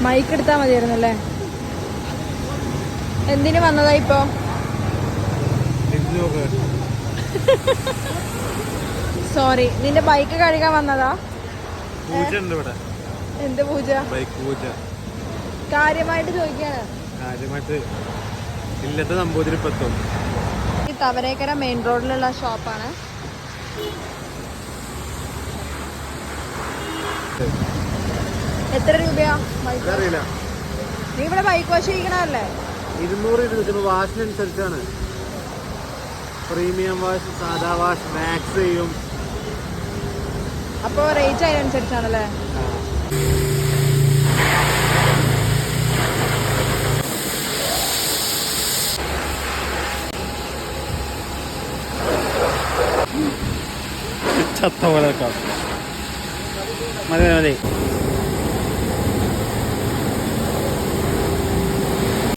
Mic എടുത്താൽ മതിയായിരുന്നല്ലേ. എന്തിനു വന്നതാ ഇപ്പൊ? സോറി, നിന്റെ ബൈക്ക് കഴുകാൻ വന്നതാ? എന്ത് പൂജ? കാര്യമായിട്ട് ചോദിക്കാണ്. ഈ തവരേക്കര മെയിൻ റോഡിലുള്ള ഷോപ്പാണ്. എത്ര രൂപയാ ബൈക്ക്? നീ ഇവിടെ ബൈക്ക് വാഷ് ചെയ്യിക്കണല്ലേ? 200 വാഷിനനുസരിച്ചാണ്. പ്രീമിയം വാഷ്, സാധാ വാഷ്, മാക്സ് ചെയ്യും. അപ്പൊ റേറ്റ് അതിനനുസരിച്ചാണല്ലേ? ചത്ത പോലെ മതി മതി.